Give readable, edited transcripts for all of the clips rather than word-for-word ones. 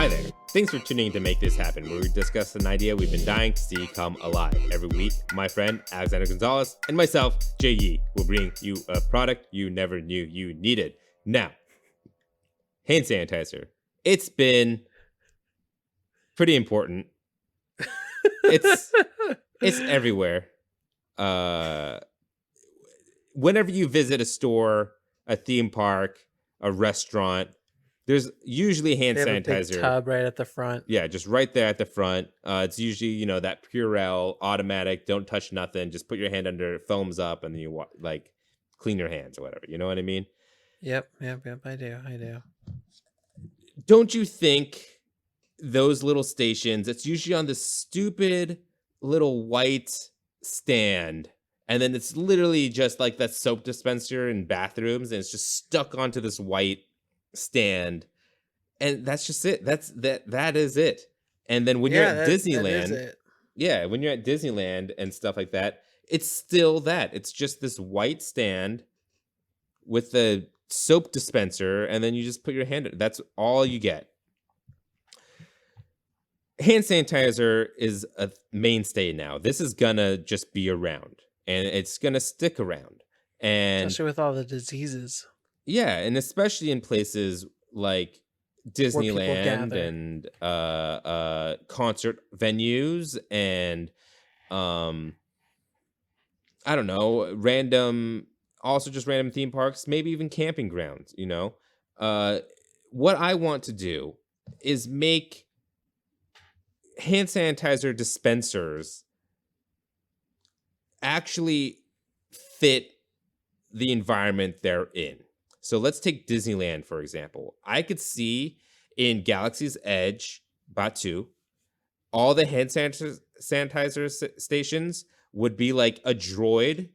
Hi there. Thanks for tuning in to Make This Happen, where we discuss an idea we've been dying to see come alive. Every week, my friend Alexander Gonzalez and myself, Jay Yee, will bring you a product you never knew you needed. Now, hand sanitizer. It's been pretty important. It's everywhere. Whenever you visit a store, a theme park, a restaurant, there's usually hand They have sanitizer. a big tub right at the front. Yeah, just right there at the front. It's usually, that Purell automatic, don't touch nothing. Just put your hand under, foams up, and then you clean your hands or whatever. You know what I mean? Yep. I do. Don't you think those little stations, it's usually on this stupid little white stand, and then it's literally just like that soap dispenser in bathrooms, and it's just stuck onto this white stand, and that's just it. That is it. And then when you're at Disneyland, when you're at Disneyland and stuff like that, it's still that. It's just this white stand with the soap dispenser, and then you just put your hand in. That's all you get. Hand sanitizer is a mainstay now. This is gonna just be around, and it's gonna stick around. And especially with all the diseases. Yeah, and especially in places like Disneyland and concert venues and I don't know, random theme parks, maybe even camping grounds, What I want to do is make hand sanitizer dispensers actually fit the environment they're in. So let's take Disneyland, for example. I could see in Galaxy's Edge, Batu, all the hand sanitizer stations would be like a droid.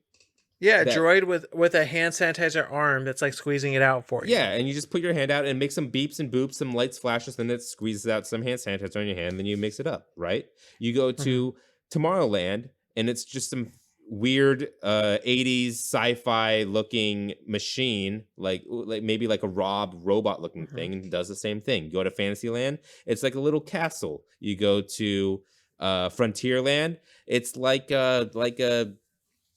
Yeah, a droid with a hand sanitizer arm that's like squeezing it out for you. Yeah, and you just put your hand out and make some beeps and boops, some lights flashes, then it squeezes out some hand sanitizer on your hand, then you mix it up, right? You go to Tomorrowland, and it's just some weird 80s sci-fi looking machine, like maybe like a robot looking thing, and does the same thing. You go to Fantasyland, it's like a little castle. You go to Frontierland, it's like a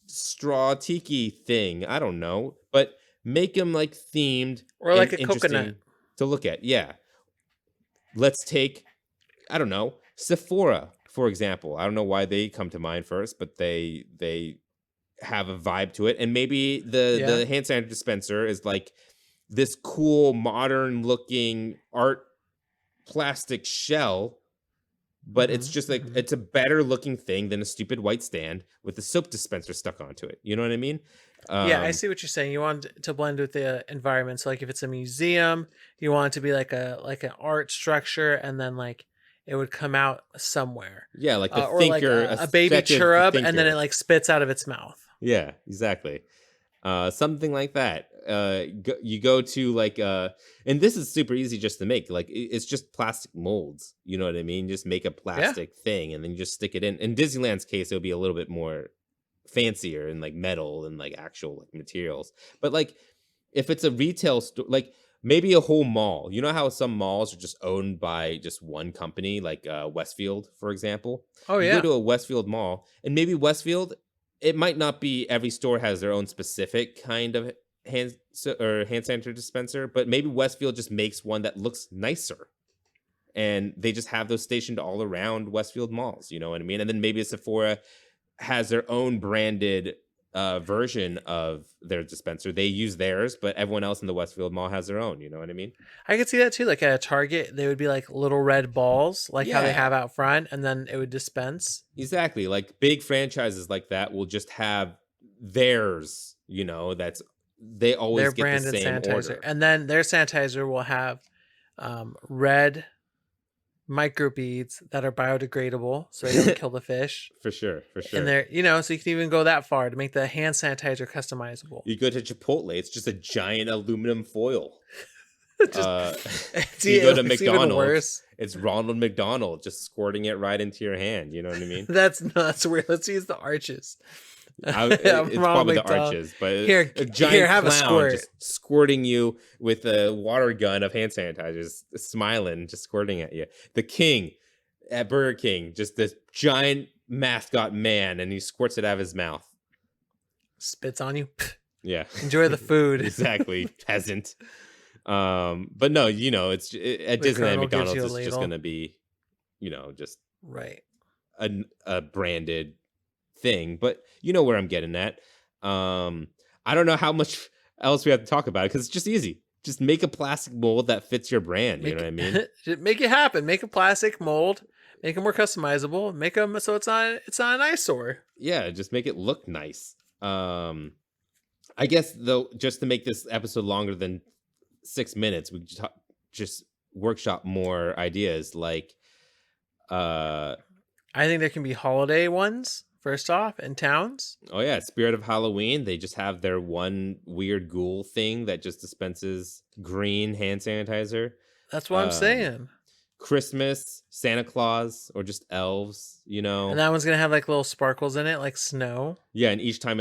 straw tiki thing. I don't know, but make them like themed or like a coconut to look at. Yeah, let's take, I don't know, Sephora, for example. I don't know why they come to mind first, but they have a vibe to it. And maybe the hand sanitizer dispenser is like this cool, modern looking art plastic shell, but it's just like, it's a better looking thing than a stupid white stand with the soap dispenser stuck onto it. You know what I mean? Yeah, I see what you're saying. You want to blend with the environment. So like if it's a museum, you want it to be like an art structure, and then like it would come out somewhere. Yeah, like the or thinker, like a baby churub, thinker. And then it like spits out of its mouth. Yeah, exactly. Something like that. You go to like and this is super easy just to make. Like it's just plastic molds. You know what I mean? Just make a plastic thing and then you just stick it in. In Disneyland's case, it would be a little bit more fancier and like metal and like actual like materials. But like if it's a retail store, like maybe a whole mall. You know how some malls are just owned by just one company, like Westfield, for example? Oh, yeah. You go to a Westfield mall, and maybe Westfield, it might not be every store has their own specific kind of hand sanitizer dispenser, but maybe Westfield just makes one that looks nicer. And they just have those stationed all around Westfield malls, you know what I mean? And then maybe a Sephora has their own branded version of their dispenser. They use theirs, but everyone else in the Westfield mall has their own. You know what I mean? I could see that too. Like at a Target, they would be like little red balls, like how they have out front, and then it would dispense. Exactly. Like big franchises like that will just have theirs. That's they always their get branded the same sanitizer, order. And then their sanitizer will have red microbeads that are biodegradable, so they don't kill the fish. For sure. And they're, so you can even go that far to make the hand sanitizer customizable. You go to Chipotle, it's just a giant aluminum foil. You go to McDonald's, it's Ronald McDonald just squirting it right into your hand. You know what I mean? That's weird. Let's use the arches. It's Ronald probably the McDonald. arches, but Here, a here, giant have a clown squirt. just squirting you with a water gun of hand sanitizer, just smiling, just squirting at you. The king at Burger King, just this giant mascot man, and he squirts it out of his mouth. Spits on you. Yeah. Enjoy the food. Exactly, peasant. But no, it's at The Disneyland Colonel gives you McDonald's, a it's just ladle. gonna be, just Right. a branded thing. But you know where I'm getting at. I don't know how much else we have to talk about it because it's just easy. Just make a plastic mold that fits your brand. You know what I mean? Make it happen. Make a plastic mold. Make them more customizable. Make them so it's not an eyesore. Yeah, just make it look nice. I guess though, just to make this episode longer than 6 minutes, we just workshop more ideas. Like, I think there can be holiday ones first off in towns. oh yeah, Spirit of Halloween. They just have their one weird ghoul thing that just dispenses green hand sanitizer. That's what I'm saying. Christmas, Santa Claus, or just elves. And that one's gonna have like little sparkles in it, like snow. Yeah, and each time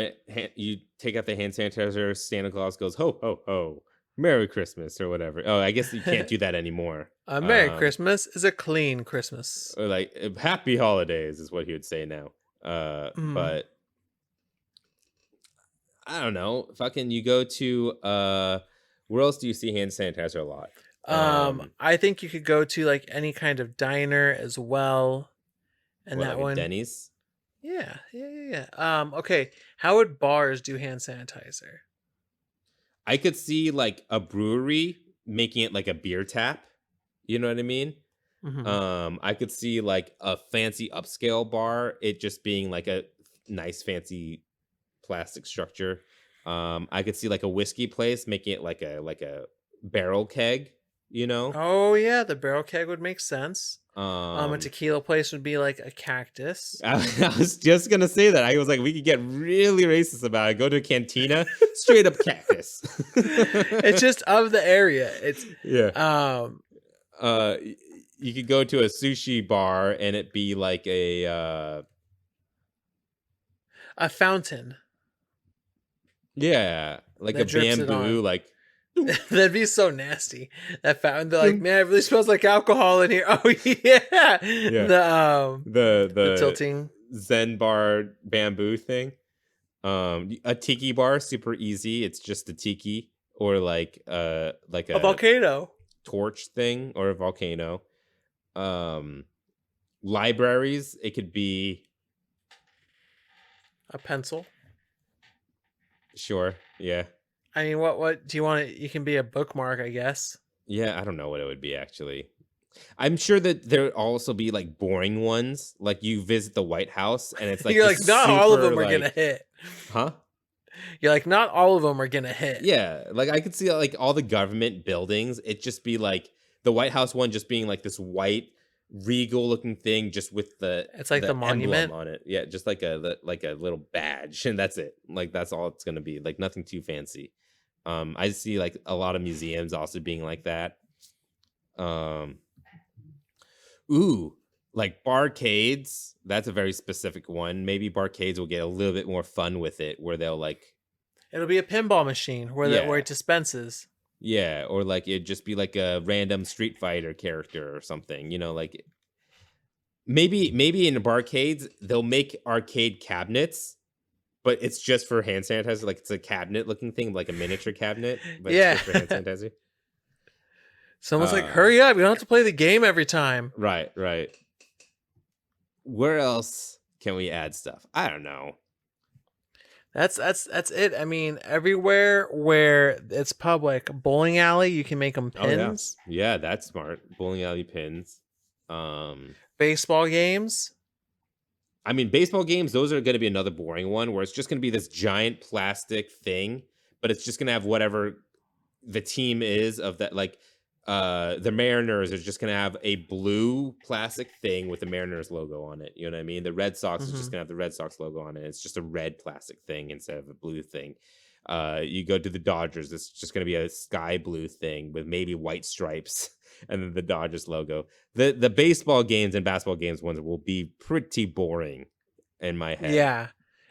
you take out the hand sanitizer, Santa Claus goes ho ho ho, Merry Christmas or whatever. Oh, I guess you can't do that anymore. Merry Christmas is a clean Christmas. Or like Happy Holidays is what he would say now. But I don't know. Fucking, you go to where else do you see hand sanitizer a lot? I think you could go to like any kind of diner as well. And that like one, Denny's. yeah. Okay. How would bars do hand sanitizer? I could see like a brewery making it like a beer tap. You know what I mean? Mm-hmm. I could see like a fancy upscale bar, it just being like a nice fancy plastic structure. I could see like a whiskey place making it like a barrel keg. Oh yeah, the barrel keg would make sense. A A tequila place would be like a cactus. I was just gonna say that. I was like, we could get really racist about it. Go to a cantina, straight up cactus. It's just of the area. It's yeah. You could go to a sushi bar and it be like a fountain. Yeah, like that a drips it bamboo, on. like That'd be so nasty. That fountain. They're like, man, it really smells like alcohol in here. Oh yeah. The tilting Zen bar bamboo thing. A tiki bar, super easy. It's just a tiki or like a volcano torch thing or a volcano. Libraries, it could be a pencil. Sure, yeah. I mean, what do you want? You can be a bookmark, I guess. Yeah, I don't know what it would be actually. I'm sure that there would also be like boring ones, like you visit the White House and it's like you're like not all of them are like, gonna hit. Huh? You're like not all of them are gonna hit. Yeah, like I could see like all the government buildings. It just be like the White House one, just being like this white regal looking thing, just with it's like the monument on it. Yeah, just like a little badge, and that's it. Like that's all it's gonna be. Like nothing too fancy. I see like a lot of museums also being like that. Ooh, like barcades. That's a very specific one. Maybe barcades will get a little bit more fun with it, where they'll like. It'll be a pinball machine where it dispenses. Yeah, or like it'd just be like a random Street Fighter character or something. Like maybe in barcades they'll make arcade cabinets, but it's just for hand sanitizer. Like it's a cabinet looking thing, like a miniature cabinet, but yeah, it's just for hand sanitizer. Someone's like, hurry up, you don't have to play the game every time. Right. Where else can we add stuff? I don't know. That's it. I mean, everywhere where it's public, bowling alley, you can make them pins. Oh, yeah, that's smart. Bowling alley pins. Baseball games. I mean, baseball games, those are going to be another boring one where it's just going to be this giant plastic thing, but it's just going to have whatever the team is of that. Like the Mariners are just going to have a blue plastic thing with the Mariners logo on it. You know what I mean? The Red Sox is just going to have the Red Sox logo on it. It's just a red plastic thing instead of a blue thing. You go to the Dodgers, it's just going to be a sky blue thing with maybe white stripes and then the Dodgers logo. The baseball games and basketball games ones will be pretty boring in my head. Yeah.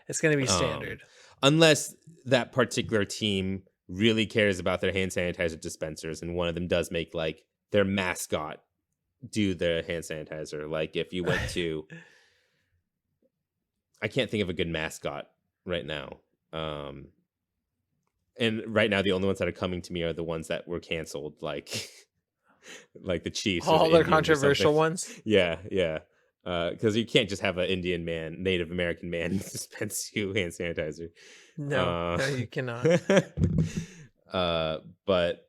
It's going to be standard. Unless that particular team really cares about their hand sanitizer dispensers, and one of them does make like their mascot do the hand sanitizer. Like if you went to, I can't think of a good mascot right now. And right now the only ones that are coming to me are the ones that were canceled, like like the Chiefs. All the controversial ones. Yeah. Because you can't just have an Indian man, Native American man dispense you hand sanitizer. No, you cannot. But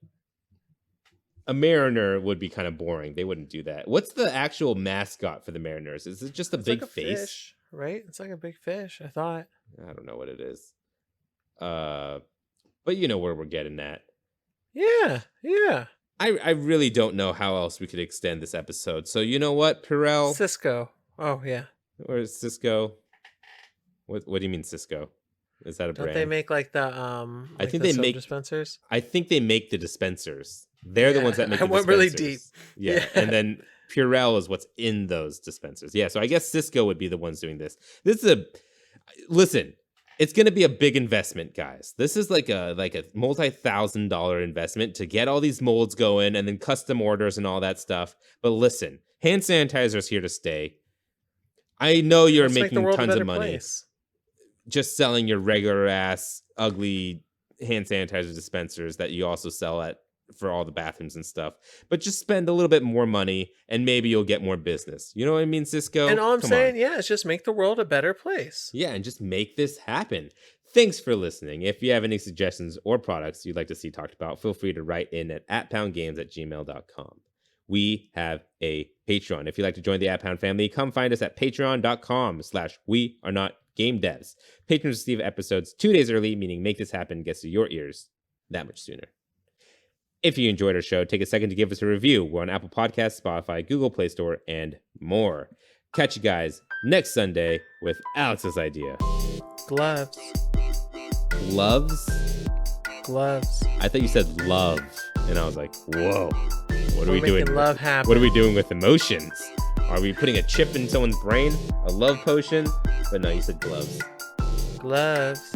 a Mariner would be kind of boring. They wouldn't do that. What's the actual mascot for the Mariners? Is it just a big face? Fish, right? It's like a big fish, I thought. I don't know what it is. But you know where we're getting at. Yeah. I really don't know how else we could extend this episode. So you know what, Purell? Cisco. Oh, yeah. Or is Cisco? What do you mean Cisco? Is that a brand? Don't they make like the I think they make dispensers? I think they make the dispensers. They're the ones that make the dispensers. I went really deep. Yeah. And then Purell is what's in those dispensers. Yeah, so I guess Cisco would be the ones doing this. Listen, it's going to be a big investment, guys. This is like a multi-$1,000 investment to get all these molds going and then custom orders and all that stuff. But listen, hand sanitizer is here to stay. I know you're making tons of money just selling your regular ass ugly hand sanitizer dispensers that you also sell for all the bathrooms and stuff. But just spend a little bit more money and maybe you'll get more business. You know what I mean, Cisco? And all I'm saying, is just make the world a better place. Yeah, and just make this happen. Thanks for listening. If you have any suggestions or products you'd like to see talked about, feel free to write in at @poundgames@gmail.com. We have a Patreon. If you'd like to join the @Pound family, come find us at patreon.com/wearenotgamedevs. Patrons receive episodes 2 days early, meaning Make This Happen gets to your ears that much sooner. If you enjoyed our show, take a second to give us a review. We're on Apple Podcasts, Spotify, Google Play Store, and more. Catch you guys next Sunday with Alex's idea. Gloves. Gloves? Gloves. I thought you said love, and I was like, whoa. What are we doing? Love happen. What are we doing with emotions? Are we putting a chip in someone's brain? A love potion? But no, you said gloves. Gloves.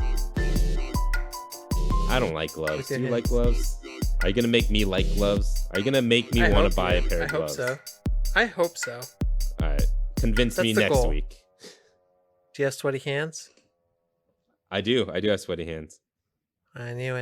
I don't like gloves. Do you like gloves? Are you going to make me like gloves? Are you going to make me want to buy a pair of gloves? I hope so. All right. Convince me next week. Do you have sweaty hands? I do. I do have sweaty hands. I knew it.